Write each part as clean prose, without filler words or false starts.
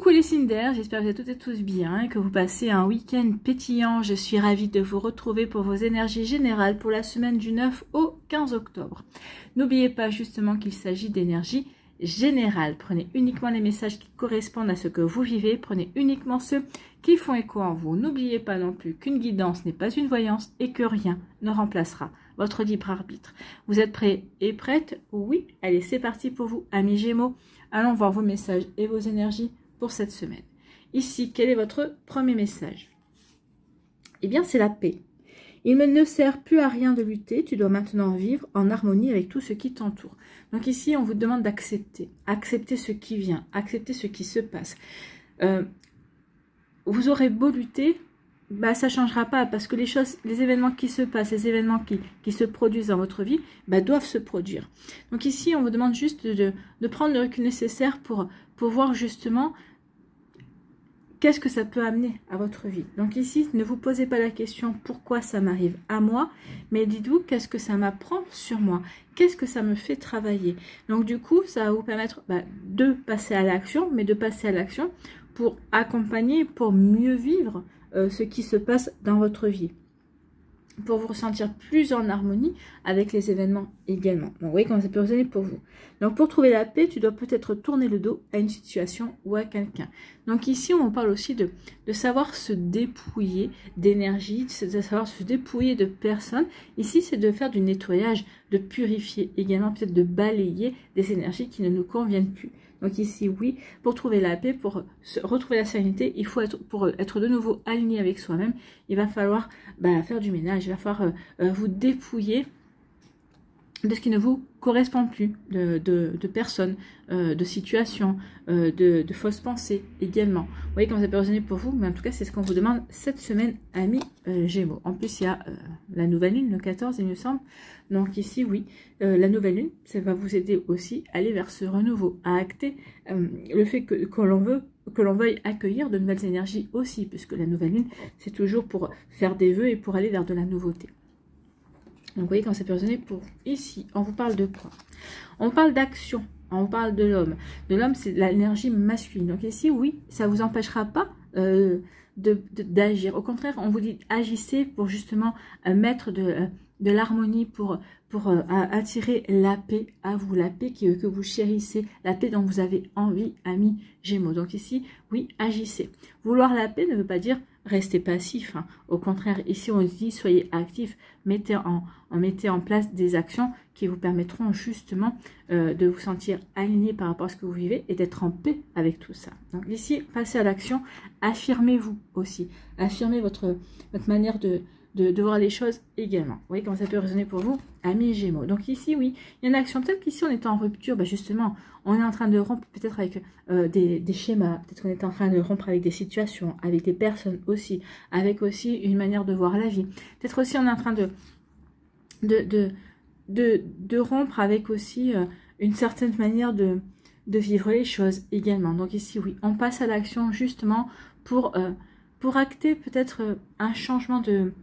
Coucou les signes d'air, j'espère que vous êtes toutes et tous bien et que vous passez un week-end pétillant. Je suis ravie de vous retrouver pour vos énergies générales pour la semaine du 9 au 15 octobre. N'oubliez pas justement qu'il s'agit d'énergie générale. Prenez uniquement les messages qui correspondent à ce que vous vivez. Prenez uniquement ceux qui font écho en vous. N'oubliez pas non plus qu'une guidance n'est pas une voyance et que rien ne remplacera votre libre arbitre. Vous êtes prêts et prêtes? Oui, allez, c'est parti pour vous, amis Gémeaux. Allons voir vos messages et vos énergies pour cette semaine. Ici, quel est votre premier message? Eh bien, c'est la paix. Il ne sert plus à rien de lutter, tu dois maintenant vivre en harmonie avec tout ce qui t'entoure. Donc ici, on vous demande d'accepter. Accepter ce qui vient, accepter ce qui se passe. Vous aurez beau lutter, bah, ça ne changera pas parce que les événements qui se passent, les événements qui se produisent dans votre vie, bah, doivent se produire. Donc ici, on vous demande juste de prendre le recul nécessaire pour voir justement qu'est-ce que ça peut amener à votre vie. Donc ici, ne vous posez pas la question pourquoi ça m'arrive à moi, mais dites-vous qu'est-ce que ça m'apprend sur moi, qu'est-ce que ça me fait travailler. Donc du coup, ça va vous permettre de passer à l'action, mais de passer à l'action pour accompagner, pour mieux vivre ce qui se passe dans votre vie, pour vous ressentir plus en harmonie avec les événements également. Donc vous voyez comment ça peut résonner pour vous. Donc pour trouver la paix, tu dois peut-être tourner le dos à une situation ou à quelqu'un. Donc ici, on parle aussi de savoir se dépouiller d'énergie, de savoir se dépouiller de personnes. Ici, c'est de faire du nettoyage, de purifier également, peut-être de balayer des énergies qui ne nous conviennent plus. Donc ici, oui, pour trouver la paix, pour retrouver la sérénité, il faut pour être de nouveau aligné avec soi-même, il va falloir faire du ménage, il va falloir vous dépouiller de ce qui ne vous correspond plus, de personnes, de situations, de fausses pensées également. Vous voyez comment ça peut résonner pour vous, mais en tout cas, c'est ce qu'on vous demande cette semaine, amis Gémeaux. En plus, il y a la nouvelle lune, le 14, il me semble. Donc ici, oui, la nouvelle lune, ça va vous aider aussi à aller vers ce renouveau, à acter le fait que l'on veuille accueillir de nouvelles énergies aussi, puisque la nouvelle lune, c'est toujours pour faire des vœux et pour aller vers de la nouveauté. Donc vous voyez quand ça peut résonner pour vous. Ici, on vous parle de quoi? On parle d'action, on parle de l'homme. De l'homme, c'est l'énergie masculine. Donc ici, oui, ça ne vous empêchera pas d'agir. Au contraire, on vous dit agissez pour justement mettre de l'harmonie, pour attirer la paix à vous, la paix que vous chérissez, la paix dont vous avez envie, amis Gémeaux. Donc ici, oui, agissez. Vouloir la paix ne veut pas dire restez passif, hein. Au contraire, ici on dit soyez actif, mettez en place des actions qui vous permettront justement de vous sentir aligné par rapport à ce que vous vivez et d'être en paix avec tout ça. Donc ici, passez à l'action, affirmez-vous aussi, affirmez votre manière de voir les choses également. Vous voyez comment ça peut résonner pour vous, amis Gémeaux. Donc ici, oui, il y a une action. Peut-être qu'ici, on est en rupture. Justement, on est en train de rompre peut-être avec des schémas. Peut-être qu'on est en train de rompre avec des situations, avec des personnes aussi, avec aussi une manière de voir la vie. Peut-être aussi, on est en train de rompre avec aussi une certaine manière de vivre les choses également. Donc ici, oui, on passe à l'action justement pour acter peut-être un changement de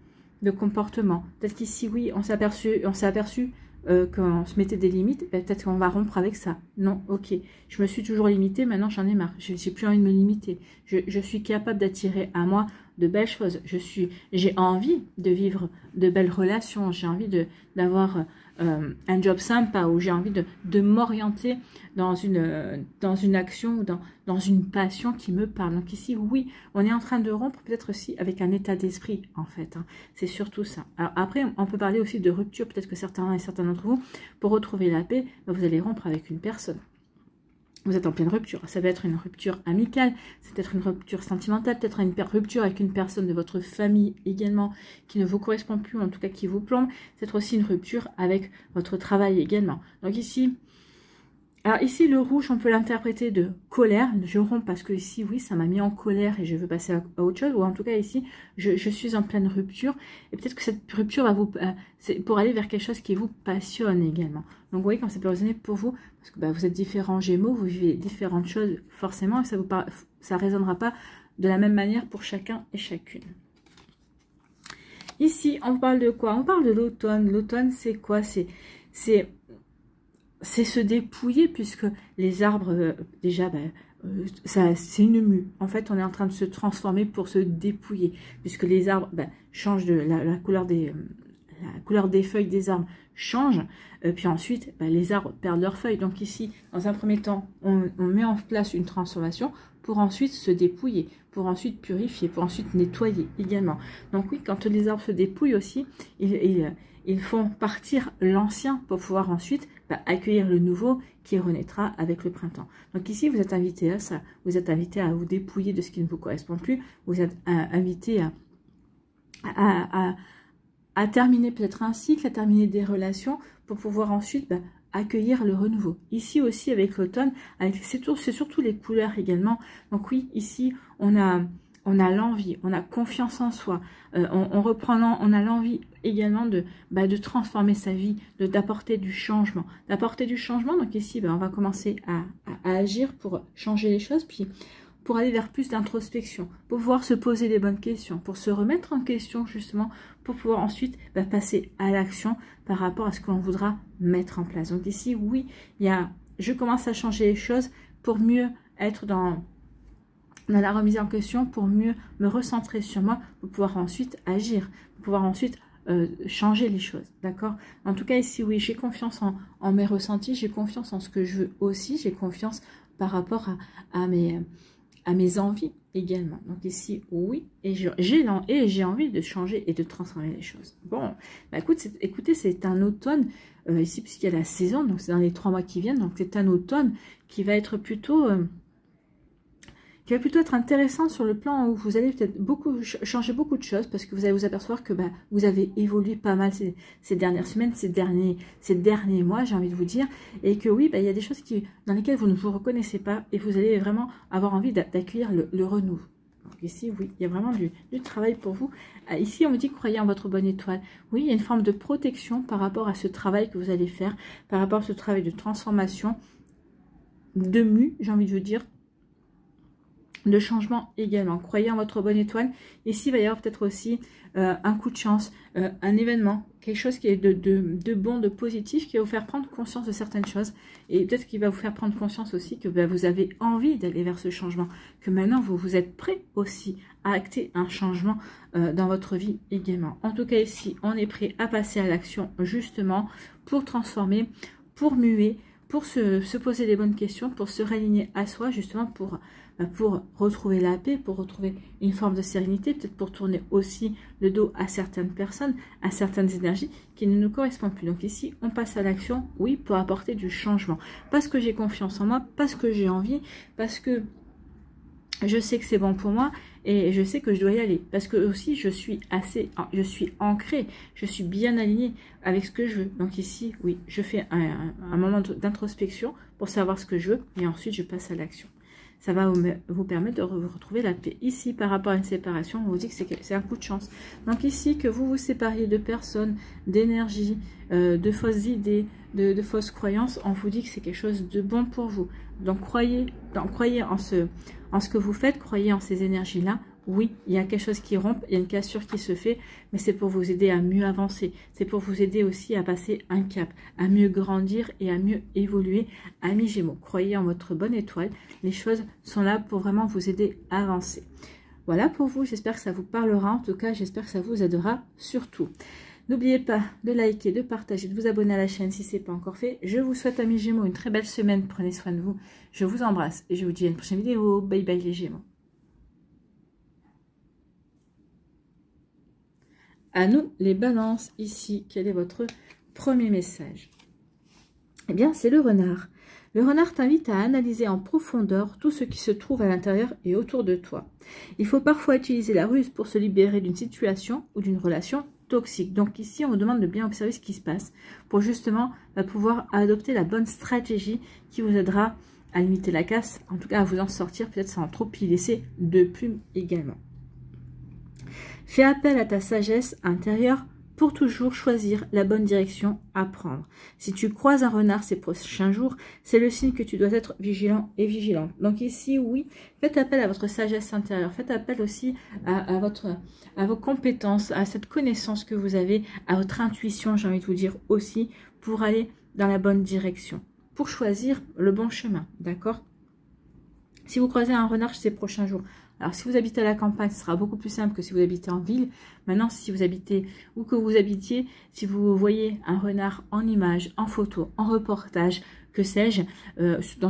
comportement. Peut-être qu'ici, oui, on s'est aperçu qu'on se mettait des limites, peut-être qu'on va rompre avec ça. Non, ok, je me suis toujours limitée, maintenant j'en ai marre, j'ai plus envie de me limiter. Je suis capable d'attirer à moi de belles choses. J'ai envie de vivre de belles relations, j'ai envie d'avoir un job sympa, ou j'ai envie de m'orienter dans une action ou dans une passion qui me parle. Donc ici, oui, on est en train de rompre peut-être aussi avec un état d'esprit, en fait. Hein. C'est surtout ça. Alors après, on peut parler aussi de rupture. Peut-être que certains d'entre vous, pour retrouver la paix, vous allez rompre avec une personne. Vous êtes en pleine rupture. Ça peut être une rupture amicale, c'est peut-être une rupture sentimentale, peut-être une rupture avec une personne de votre famille également qui ne vous correspond plus, ou en tout cas qui vous plombe. C'est peut-être aussi une rupture avec votre travail également. Donc ici, alors ici le rouge, on peut l'interpréter de colère. Je romps parce que ici, oui, ça m'a mis en colère et je veux passer à autre chose. Ou en tout cas ici, je suis en pleine rupture. Et peut-être que cette rupture va c'est pour aller vers quelque chose qui vous passionne également. Donc vous voyez quand ça peut résonner pour vous, parce que vous êtes différents Gémeaux, vous vivez différentes choses forcément, et ça résonnera pas de la même manière pour chacun et chacune. Ici, on parle de quoi? On parle de l'automne. L'automne, c'est quoi? C'est se dépouiller, puisque les arbres déjà c'est une mue. En fait, on est en train de se transformer pour se dépouiller, puisque les arbres changent de la couleur des feuilles des arbres change, puis ensuite les arbres perdent leurs feuilles. Donc ici, dans un premier temps, on met en place une transformation pour ensuite se dépouiller, pour ensuite purifier, pour ensuite nettoyer également. Donc oui, quand les arbres se dépouillent aussi, ils font partir l'ancien pour pouvoir ensuite accueillir le nouveau qui renaîtra avec le printemps. Donc ici, vous êtes invité à ça, vous êtes invité à vous dépouiller de ce qui ne vous correspond plus, vous êtes invité à terminer peut-être un cycle, à terminer des relations pour pouvoir ensuite accueillir le renouveau. Ici aussi avec l'automne, c'est surtout les couleurs également. Donc oui, ici on a l'envie, on a confiance en soi, on a l'envie également de transformer sa vie, d'apporter du changement. Donc ici, on va commencer à agir pour changer les choses, puis pour aller vers plus d'introspection, pour pouvoir se poser les bonnes questions, pour se remettre en question justement, pour pouvoir ensuite passer à l'action par rapport à ce que l'on voudra mettre en place. Donc ici, oui, je commence à changer les choses pour mieux être dans la remise en question, pour mieux me recentrer sur moi, pour pouvoir ensuite agir, pour pouvoir ensuite changer les choses, d'accord? En tout cas, ici, oui, j'ai confiance en mes ressentis, j'ai confiance en ce que je veux aussi, j'ai confiance par rapport à mes envies également. Donc ici, oui, et j'ai envie de changer et de transformer les choses. Bon, écoutez, c'est un automne, ici, puisqu'il y a la saison, donc c'est dans les 3 mois qui viennent, donc c'est un automne qui va être plutôt... qui va plutôt être intéressant sur le plan où vous allez peut-être changer beaucoup de choses, parce que vous allez vous apercevoir que vous avez évolué pas mal ces dernières semaines, ces derniers mois, j'ai envie de vous dire, et que oui, il y a des choses dans lesquelles vous ne vous reconnaissez pas, et vous allez vraiment avoir envie d'accueillir le renouveau. Donc ici, oui, il y a vraiment du travail pour vous. Ici, on me dit, croyez en votre bonne étoile. Oui, il y a une forme de protection par rapport à ce travail que vous allez faire, par rapport à ce travail de transformation, de mue, j'ai envie de vous dire, de changement également. Croyez en votre bonne étoile. Ici, il va y avoir peut-être aussi un coup de chance, un événement, quelque chose qui est de bon, de positif, qui va vous faire prendre conscience de certaines choses. Et peut-être qu'il va vous faire prendre conscience aussi que vous avez envie d'aller vers ce changement, que maintenant, vous êtes prêt aussi à acter un changement dans votre vie également. En tout cas, ici, on est prêt à passer à l'action justement pour transformer, pour muer, pour se poser les bonnes questions, pour se réaligner à soi, justement pour retrouver la paix, pour retrouver une forme de sérénité, peut-être pour tourner aussi le dos à certaines personnes, à certaines énergies qui ne nous correspondent plus. Donc ici, on passe à l'action, oui, pour apporter du changement. Parce que j'ai confiance en moi, parce que j'ai envie, parce que je sais que c'est bon pour moi et je sais que je dois y aller. Parce que aussi, je suis ancrée, je suis bien alignée avec ce que je veux. Donc ici, oui, je fais un moment d'introspection pour savoir ce que je veux et ensuite je passe à l'action. Ça va vous permettre de retrouver la paix. Ici, par rapport à une séparation, on vous dit que c'est un coup de chance. Donc ici, que vous vous sépariez de personnes, d'énergie, de fausses idées, de fausses croyances, on vous dit que c'est quelque chose de bon pour vous. Donc croyez en ce que vous faites, croyez en ces énergies-là. Oui, il y a quelque chose qui rompt, il y a une cassure qui se fait, mais c'est pour vous aider à mieux avancer. C'est pour vous aider aussi à passer un cap, à mieux grandir et à mieux évoluer. Amis Gémeaux, croyez en votre bonne étoile. Les choses sont là pour vraiment vous aider à avancer. Voilà pour vous, j'espère que ça vous parlera. En tout cas, j'espère que ça vous aidera surtout. N'oubliez pas de liker, de partager, de vous abonner à la chaîne si ce n'est pas encore fait. Je vous souhaite, amis Gémeaux, une très belle semaine. Prenez soin de vous. Je vous embrasse et je vous dis à une prochaine vidéo. Bye bye les Gémeaux. À nous, les balances, ici, quel est votre premier message? Eh bien, c'est le renard. Le renard t'invite à analyser en profondeur tout ce qui se trouve à l'intérieur et autour de toi. Il faut parfois utiliser la ruse pour se libérer d'une situation ou d'une relation toxique. Donc ici, on vous demande de bien observer ce qui se passe pour justement pouvoir adopter la bonne stratégie qui vous aidera à limiter la casse, en tout cas à vous en sortir, peut-être sans trop y laisser de plumes également. Fais appel à ta sagesse intérieure pour toujours choisir la bonne direction à prendre. Si tu croises un renard ces prochains jours, c'est le signe que tu dois être vigilant et vigilante. Donc ici, oui, faites appel à votre sagesse intérieure. Faites appel aussi à vos compétences, à cette connaissance que vous avez, à votre intuition, j'ai envie de vous dire aussi, pour aller dans la bonne direction, pour choisir le bon chemin, d'accord ? Si vous croisez un renard ces prochains jours, alors si vous habitez à la campagne, ce sera beaucoup plus simple que si vous habitez en ville. Maintenant, si vous habitez où que vous habitiez, si vous voyez un renard en image, en photo, en reportage, que sais-je,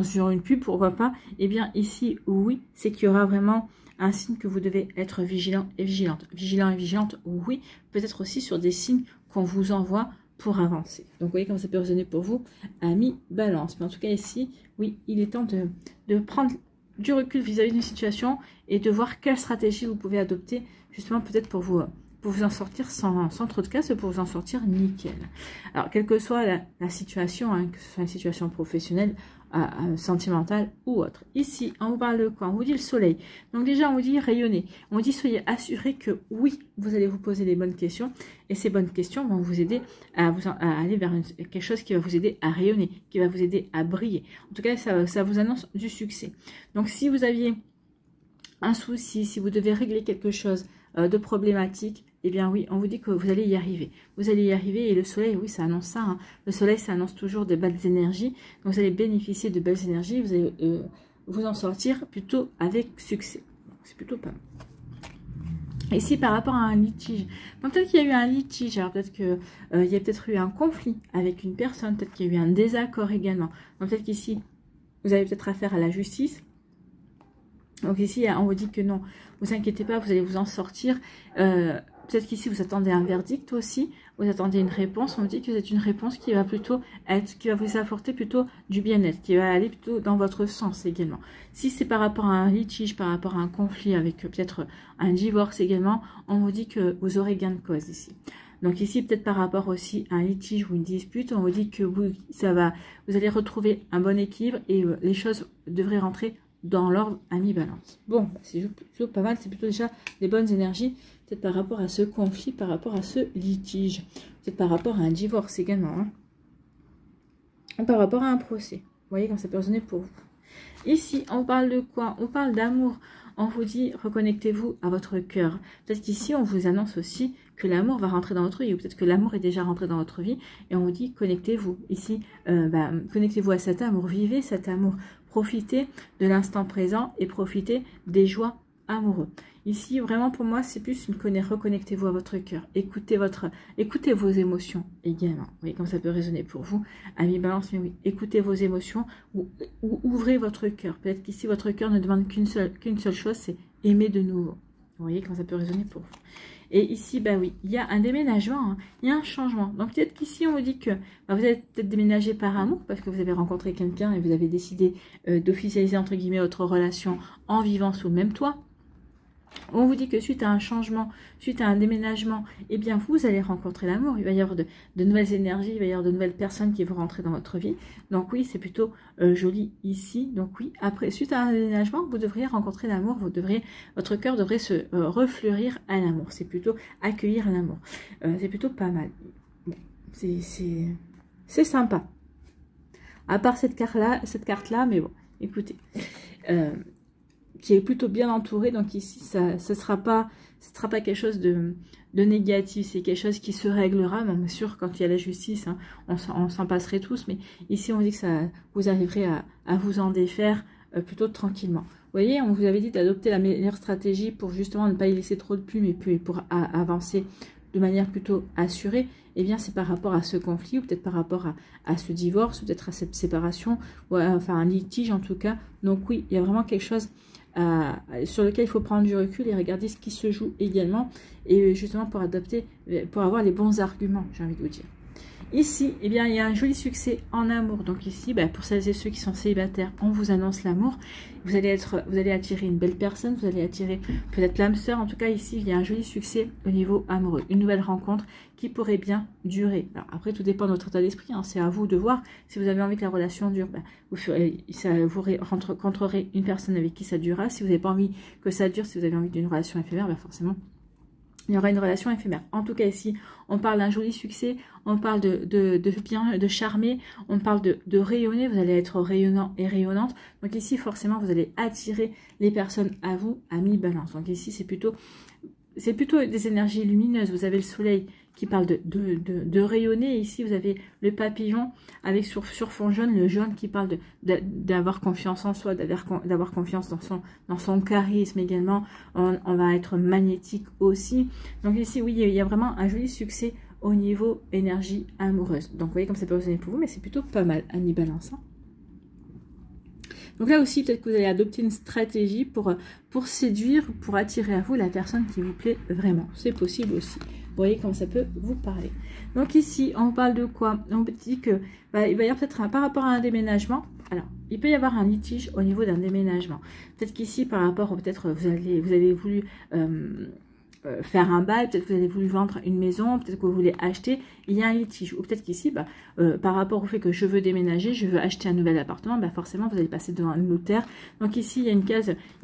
sur une pub, pourquoi pas, eh bien ici, oui, c'est qu'il y aura vraiment un signe que vous devez être vigilant et vigilante. Vigilant et vigilante, oui, peut-être aussi sur des signes qu'on vous envoie pour avancer. Donc, vous voyez comment ça peut résonner pour vous, amis Balance. Mais en tout cas, ici, oui, il est temps de prendre du recul vis-à-vis d'une situation et de voir quelle stratégie vous pouvez adopter, justement, peut-être pour vous en sortir sans trop de casse, pour vous en sortir nickel. Alors, quelle que soit la situation, hein, que ce soit une situation professionnelle, sentimentale ou autre. Ici, on vous parle de quoi? On vous dit le soleil. Donc déjà, on vous dit rayonner. On vous dit soyez assurés que oui, vous allez vous poser les bonnes questions et ces bonnes questions vont vous aider à aller vers quelque chose qui va vous aider à rayonner, qui va vous aider à briller. En tout cas, ça vous annonce du succès. Donc, si vous aviez un souci, si vous devez régler quelque chose de problématique, eh bien oui, on vous dit que vous allez y arriver. Vous allez y arriver et le soleil, oui, ça annonce ça. Hein. Le soleil, ça annonce toujours de belles énergies. Donc, vous allez bénéficier de belles énergies. Vous allez vous en sortir plutôt avec succès. C'est plutôt pas mal. Ici, par rapport à un litige, peut-être qu'il y a eu un litige, alors peut-être qu'il y a peut-être eu un conflit avec une personne, peut-être qu'il y a eu un désaccord également. Donc, peut-être qu'ici, vous avez peut-être affaire à la justice. Donc ici, on vous dit que non, vous inquiétez pas, vous allez vous en sortir. Peut-être qu'ici, vous attendez un verdict aussi, vous attendez une réponse. On vous dit que c'est une réponse qui va plutôt qui va vous apporter plutôt du bien-être, qui va aller plutôt dans votre sens également. Si c'est par rapport à un litige, par rapport à un conflit avec peut-être un divorce également, on vous dit que vous aurez gain de cause ici. Donc ici, peut-être par rapport aussi à un litige ou une dispute, on vous dit que vous allez retrouver un bon équilibre et les choses devraient rentrer dans l'ordre ami Balance. Bon, c'est plutôt pas mal, c'est plutôt déjà des bonnes énergies, peut-être par rapport à ce conflit, par rapport à ce litige, peut-être par rapport à un divorce également, hein. Ou par rapport à un procès. Vous voyez quand ça peut résonner pour vous. Ici, on parle de quoi? On parle d'amour. On vous dit, reconnectez-vous à votre cœur. Peut-être qu'ici, on vous annonce aussi que l'amour va rentrer dans votre vie, ou peut-être que l'amour est déjà rentré dans votre vie, et on vous dit, connectez-vous. Ici, connectez-vous à cet amour, vivez cet amour, profitez de l'instant présent et profitez des joies amoureuses. Ici, vraiment, pour moi, c'est plus reconnectez-vous à votre cœur. Écoutez vos émotions également. Vous voyez comme ça peut résonner pour vous, amis Balance, mais oui, écoutez vos émotions ou ouvrez votre cœur. Peut-être qu'ici, votre cœur ne demande qu'une seule chose, c'est aimer de nouveau. Vous voyez comment ça peut résonner pour vous. Et ici, bah oui, il y a un déménagement, hein, il y a un changement. Donc peut-être qu'ici, on vous dit que vous avez peut-être déménagé par amour, parce que vous avez rencontré quelqu'un et vous avez décidé d'officialiser, entre guillemets, votre relation en vivant sous le même toit. On vous dit que suite à un changement, suite à un déménagement, eh bien vous allez rencontrer l'amour. Il va y avoir de nouvelles énergies, il va y avoir de nouvelles personnes qui vont rentrer dans votre vie. Donc oui, c'est plutôt joli ici. Donc oui, après, suite à un déménagement, vous devriez rencontrer l'amour. Votre cœur devrait se refleurir à l'amour. C'est plutôt accueillir l'amour. C'est plutôt pas mal. Bon, c'est sympa. À part cette carte-là, mais bon, écoutez. Qui est plutôt bien entouré, donc ici ce sera pas quelque chose de négatif, c'est quelque chose qui se réglera, bien sûr quand il y a la justice, hein, on s'en passerait tous, mais ici on dit que vous arriverez à vous en défaire plutôt tranquillement. Vous voyez, on vous avait dit d'adopter la meilleure stratégie pour justement ne pas y laisser trop de plumes et puis pour avancer de manière plutôt assurée. Eh bien c'est par rapport à ce conflit, ou peut-être par rapport à ce divorce, peut-être à cette séparation, ou enfin un litige en tout cas. Donc oui, il y a vraiment quelque chose sur lequel il faut prendre du recul et regarder ce qui se joue également, et justement pour avoir les bons arguments, j'ai envie de vous dire. Ici, eh bien, il y a un joli succès en amour. Donc ici, pour celles et ceux qui sont célibataires, on vous annonce l'amour. Vous allez attirer une belle personne, vous allez attirer peut-être l'âme sœur. En tout cas, ici, il y a un joli succès au niveau amoureux. Une nouvelle rencontre qui pourrait bien durer. Alors, après, tout dépend de votre état d'esprit, hein. C'est à vous de voir. Si vous avez envie que la relation dure, vous rencontrerez une personne avec qui ça durera. Si vous n'avez pas envie que ça dure, si vous avez envie d'une relation éphémère, forcément, il y aura une relation éphémère. En tout cas, ici, on parle d'un joli succès, on parle de charmer, on parle de rayonner, vous allez être rayonnant et rayonnante. Donc ici, forcément, vous allez attirer les personnes à vous, amis Balance. Donc ici, c'est plutôt des énergies lumineuses. Vous avez le soleil qui parle de rayonner. Ici, vous avez le papillon avec sur fond jaune, le jaune qui parle d'avoir confiance en soi, d'avoir confiance dans son charisme également. On va être magnétique aussi. Donc ici, oui, il y a vraiment un joli succès au niveau énergie amoureuse. Donc, vous voyez comme ça peut résonner pour vous, mais c'est plutôt pas mal, ami Balance. Hein. Donc là aussi, peut-être que vous allez adopter une stratégie pour séduire, pour attirer à vous la personne qui vous plaît vraiment. C'est possible aussi. Vous voyez comment ça peut vous parler. Donc ici, on parle de quoi? On dit que il va y avoir peut-être par rapport à un déménagement. Alors, il peut y avoir un litige au niveau d'un déménagement. Peut-être qu'ici, par rapport, peut-être vous avez voulu faire un bail, peut-être que vous avez voulu vendre une maison, peut-être que vous voulez acheter, il y a un litige. Ou peut-être qu'ici, par rapport au fait que je veux déménager, je veux acheter un nouvel appartement, forcément vous allez passer devant un notaire. Donc ici, il y a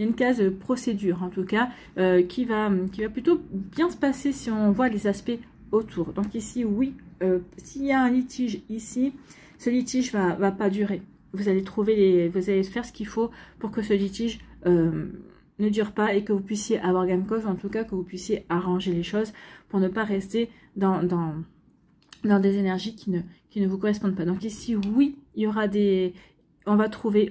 une case procédure, en tout cas, qui va plutôt bien se passer si on voit les aspects autour. Donc ici, oui, s'il y a un litige ici, ce litige va pas durer. Vous allez faire ce qu'il faut pour que ce litige ne dure pas et que vous puissiez avoir gain de cause, en tout cas que vous puissiez arranger les choses pour ne pas rester dans des énergies qui ne vous correspondent pas. Donc ici, oui, il y aura on va trouver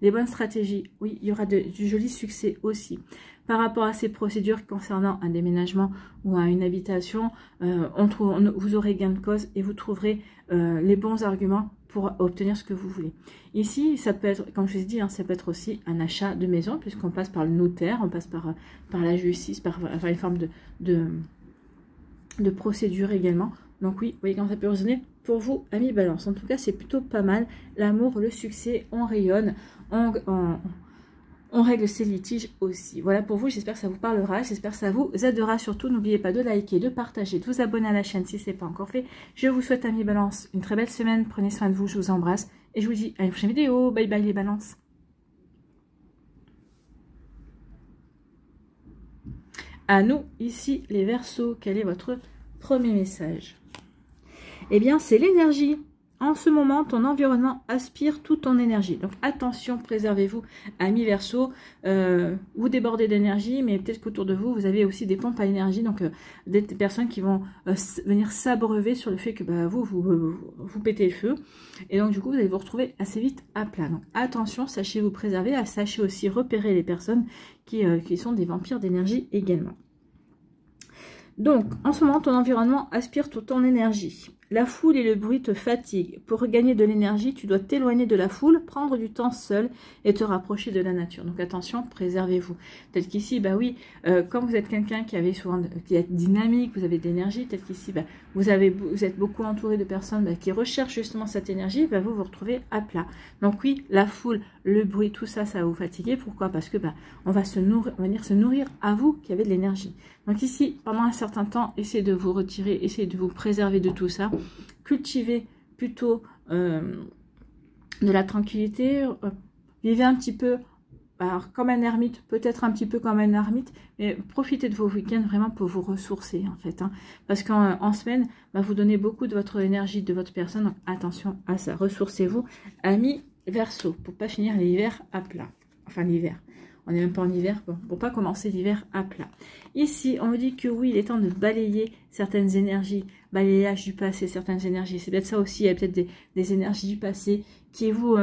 les bonnes stratégies. Oui, il y aura du joli succès aussi. Par rapport à ces procédures concernant un déménagement ou à une habitation, vous aurez gain de cause et vous trouverez les bons arguments pour obtenir ce que vous voulez. Ici, ça peut être, comme je vous ai dit, hein, ça peut être aussi un achat de maison, puisqu'on passe par le notaire, on passe par la justice, par une forme de procédure également. Donc oui, vous voyez comment ça peut résonner pour vous, amis Balance. En tout cas, c'est plutôt pas mal. L'amour, le succès, on rayonne, on règle ses litiges aussi. Voilà pour vous, j'espère que ça vous parlera, j'espère que ça vous aidera. Surtout, n'oubliez pas de liker, de partager, de vous abonner à la chaîne si ce n'est pas encore fait. Je vous souhaite, amis Balance, une très belle semaine. Prenez soin de vous, je vous embrasse. Et je vous dis à une prochaine vidéo. Bye bye les Balances. À nous, ici, les Verseaux, quel est votre premier message? Eh bien, c'est l'énergie. En ce moment, ton environnement aspire toute ton énergie. Donc, attention, préservez-vous, amis Verseaux. Vous débordez d'énergie, mais peut-être qu'autour de vous, vous avez aussi des pompes à énergie. Donc, des personnes qui vont venir s'abreuver sur le fait que vous pétez le feu. Et donc, du coup, vous allez vous retrouver assez vite à plat. Donc, attention, sachez vous préserver. Sachez aussi repérer les personnes qui sont des vampires d'énergie également. Donc, en ce moment, ton environnement aspire toute ton énergie. La foule et le bruit te fatiguent. Pour regagner de l'énergie, tu dois t'éloigner de la foule, prendre du temps seul et te rapprocher de la nature. Donc attention, préservez-vous. Peut-être qu'ici, oui, comme vous êtes quelqu'un qui est dynamique, vous avez de l'énergie, peut-être qu'ici, vous êtes beaucoup entouré de personnes qui recherchent justement cette énergie, vous vous retrouvez à plat. Donc oui, la foule, le bruit, tout ça, ça va vous fatiguer. Pourquoi? Parce que on va venir se nourrir à vous qui avez de l'énergie. Donc ici, pendant un certain temps, essayez de vous retirer, essayez de vous préserver de tout ça. Cultivez plutôt de la tranquillité. Vivez un petit peu comme un ermite, peut-être un petit peu comme un ermite, mais profitez de vos week-ends vraiment pour vous ressourcer en fait. Parce qu'en semaine, vous donnez beaucoup de votre énergie, de votre personne. Donc attention à ça, ressourcez-vous, amis Verseaux, pour pas finir l'hiver à plat. Enfin l'hiver. On n'est même pas en hiver, pour pas commencer l'hiver à plat. Ici, on me dit que oui, il est temps de balayer certaines énergies, balayage du passé, certaines énergies. C'est peut-être ça aussi, il y a peut-être des énergies du passé qui vous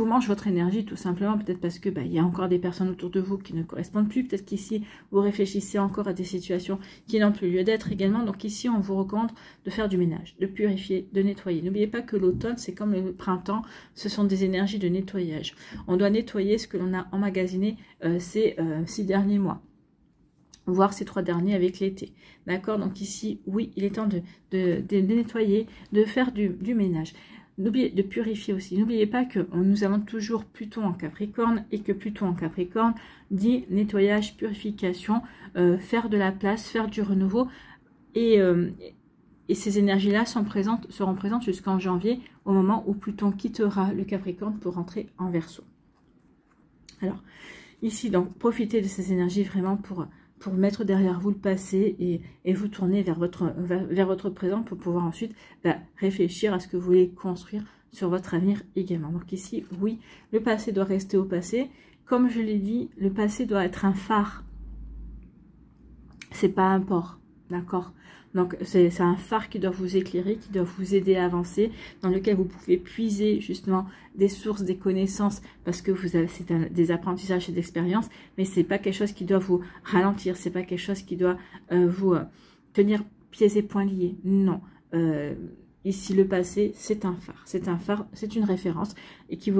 mangent votre énergie, tout simplement. Peut-être parce que il y a encore des personnes autour de vous qui ne correspondent plus. Peut-être qu'ici, vous réfléchissez encore à des situations qui n'ont plus lieu d'être également. Donc ici, on vous recommande de faire du ménage, de purifier, de nettoyer. N'oubliez pas que l'automne, c'est comme le printemps, ce sont des énergies de nettoyage. On doit nettoyer ce que l'on a emmagasiné ces 6 derniers mois, voire ces 3 derniers avec l'été. D'accord? Donc ici, oui, il est temps de nettoyer, de faire du ménage. N'oubliez de purifier aussi. N'oubliez pas que nous avons toujours Pluton en Capricorne et que Pluton en Capricorne dit nettoyage, purification, faire de la place, faire du renouveau. Et ces énergies-là seront présentes jusqu'en janvier, au moment où Pluton quittera le Capricorne pour rentrer en Verseau. Alors, ici, donc, profitez de ces énergies vraiment pour mettre derrière vous le passé et vous tourner vers votre présent pour pouvoir ensuite réfléchir à ce que vous voulez construire sur votre avenir également. Donc ici, oui, le passé doit rester au passé. Comme je l'ai dit, le passé doit être un phare c'est pas un port, d'accord? Donc c'est un phare qui doit vous éclairer, qui doit vous aider à avancer, dans lequel vous pouvez puiser justement des sources, des connaissances, parce que vous avez des apprentissages et d'expériences, mais c'est pas quelque chose qui doit vous ralentir, c'est pas quelque chose qui doit vous tenir pieds et poings liés. Non. Ici, le passé, c'est un phare, c'est une référence et qui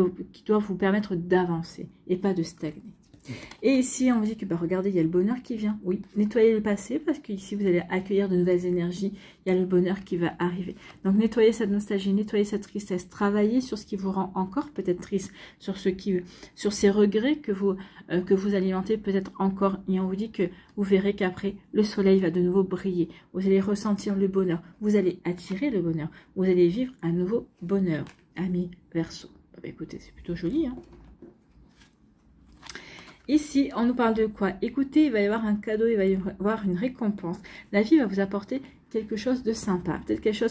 doit vous permettre d'avancer et pas de stagner. Et ici, on vous dit que, bah, regardez, il y a le bonheur qui vient. Oui, nettoyez le passé parce qu'ici, vous allez accueillir de nouvelles énergies. Il y a le bonheur qui va arriver. Donc, nettoyez cette nostalgie, nettoyez cette tristesse. Travaillez sur ce qui vous rend encore peut-être triste, sur ces regrets que vous alimentez peut-être encore. Et on vous dit que vous verrez qu'après, le soleil va de nouveau briller. Vous allez ressentir le bonheur. Vous allez attirer le bonheur. Vous allez vivre un nouveau bonheur. Amis Verseau. Bah, écoutez, c'est plutôt joli, hein. Ici, on nous parle de quoi? Écoutez, il va y avoir un cadeau, il va y avoir une récompense. La vie va vous apporter quelque chose de sympa. Peut-être quelque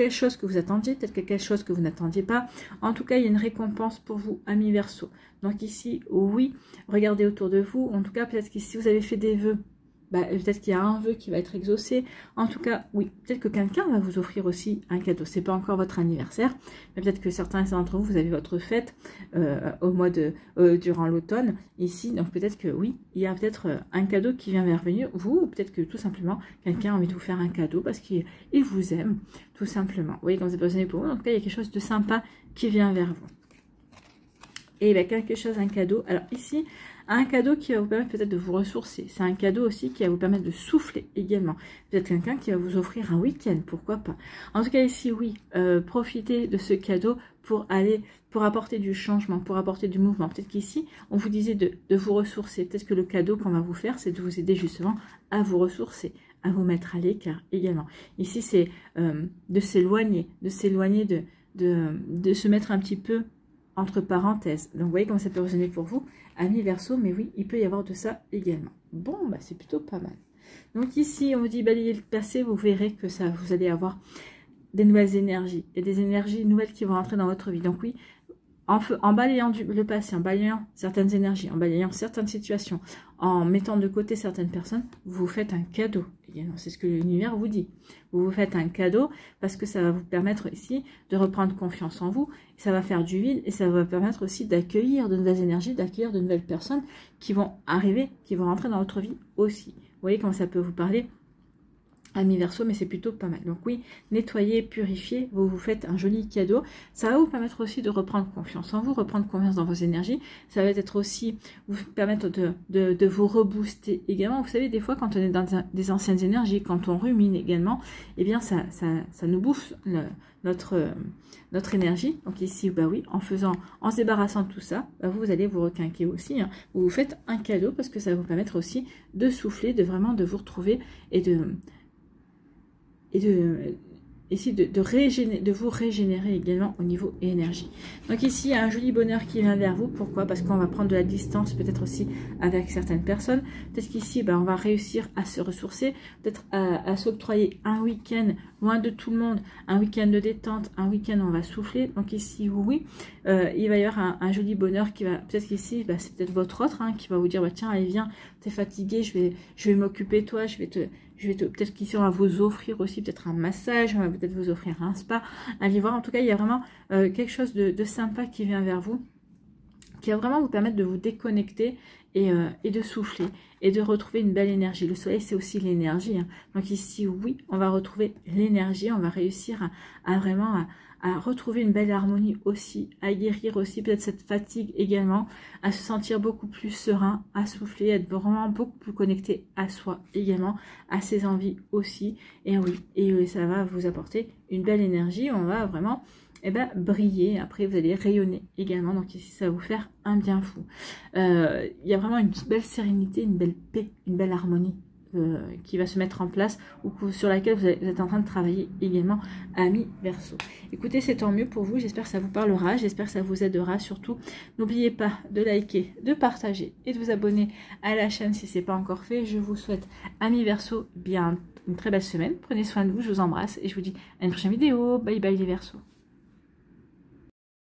chose que vous attendiez, peut-être quelque chose que vous n'attendiez pas. En tout cas, il y a une récompense pour vous, amis Verseau. Donc ici, oui, regardez autour de vous. En tout cas, peut-être qu'ici, vous avez fait des vœux. Bah, peut-être qu'il y a un vœu qui va être exaucé. En tout cas, oui, peut-être que quelqu'un va vous offrir aussi un cadeau. C'est pas encore votre anniversaire, mais peut-être que certains d'entre vous, vous avez votre fête durant l'automne ici. Donc peut-être que oui, il y a peut-être un cadeau qui vient vers vous, ou peut-être que tout simplement quelqu'un a envie de vous faire un cadeau parce qu'il vous aime, tout simplement. Vous voyez, quand c'est positionné pour vous, en tout cas, il y a quelque chose de sympa qui vient vers vous. Et bien, quelque chose, un cadeau. Alors ici, un cadeau qui va vous permettre peut-être de vous ressourcer. C'est un cadeau aussi qui va vous permettre de souffler également. Peut-être quelqu'un qui va vous offrir un week-end, pourquoi pas. En tout cas ici, oui, profitez de ce cadeau pour apporter du changement, pour apporter du mouvement. Peut-être qu'ici, on vous disait de vous ressourcer. Peut-être que le cadeau qu'on va vous faire, c'est de vous aider justement à vous ressourcer, à vous mettre à l'écart également. Ici, c'est de s'éloigner, de se mettre un petit peu entre parenthèses. Donc, vous voyez comment ça peut résonner pour vous, amis Verseau, mais oui, il peut y avoir de ça également. Bon, bah, c'est plutôt pas mal. Donc, ici, on vous dit balayer le passé, vous verrez que vous allez avoir des nouvelles énergies, et des énergies nouvelles qui vont rentrer dans votre vie. Donc, oui, en balayant le passé, en balayant certaines énergies, en balayant certaines situations, en mettant de côté certaines personnes, vous vous faites un cadeau. C'est ce que l'univers vous dit. Vous vous faites un cadeau parce que ça va vous permettre ici de reprendre confiance en vous. Ça va faire du vide et ça va vous permettre aussi d'accueillir de nouvelles énergies, d'accueillir de nouvelles personnes qui vont arriver, qui vont rentrer dans votre vie aussi. Vous voyez comment ça peut vous parler, amis Verseau, mais c'est plutôt pas mal. Donc oui, nettoyez, purifiez, vous vous faites un joli cadeau. Ça va vous permettre aussi de reprendre confiance en vous, reprendre confiance dans vos énergies. Ça va être aussi vous permettre de vous rebooster également. Vous savez, des fois, quand on est dans des anciennes énergies, quand on rumine également, eh bien, ça nous bouffe notre énergie. Donc ici, bah oui, en se débarrassant de tout ça, bah vous allez vous requinquer aussi. Hein. Vous vous faites un cadeau parce que ça va vous permettre aussi de souffler, de vous retrouver et de vous régénérer également au niveau énergie. Donc ici, il y a un joli bonheur qui vient vers vous. Pourquoi? Parce qu'on va prendre de la distance peut-être aussi avec certaines personnes. Peut-être qu'ici, on va réussir à se ressourcer, peut-être à s'octroyer un week-end loin de tout le monde, un week-end de détente, un week-end où on va souffler. Donc ici, oui, il va y avoir un joli bonheur qui va, peut-être qu'ici, c'est peut-être votre autre qui va vous dire, tiens, allez, viens, t'es fatigué, je vais m'occuper de toi, peut-être qu'ici on va vous offrir aussi peut-être un massage, on va peut-être vous offrir un spa, allez voir. En tout cas, il y a vraiment quelque chose de sympa qui vient vers vous, qui va vraiment vous permettre de vous déconnecter et de souffler et de retrouver une belle énergie. Le soleil, c'est aussi l'énergie. Donc ici, oui, on va retrouver l'énergie, on va réussir à retrouver une belle harmonie aussi, à guérir aussi peut-être cette fatigue également, à se sentir beaucoup plus serein, à souffler, être vraiment beaucoup plus connecté à soi également, à ses envies aussi. Et oui, et ça va vous apporter une belle énergie, on va vraiment briller. Après, vous allez rayonner également. Donc ici, ça va vous faire un bien fou. Il y a vraiment une belle sérénité, une belle paix, une belle harmonie qui va se mettre en place ou sur laquelle vous êtes en train de travailler également, amis Verseau. Écoutez, c'est tant mieux pour vous, j'espère que ça vous parlera, j'espère que ça vous aidera. Surtout, n'oubliez pas de liker, de partager et de vous abonner à la chaîne si ce n'est pas encore fait. Je vous souhaite, amis Verseau, bien une très belle semaine, prenez soin de vous, je vous embrasse et je vous dis à une prochaine vidéo. Bye bye les Verseaux.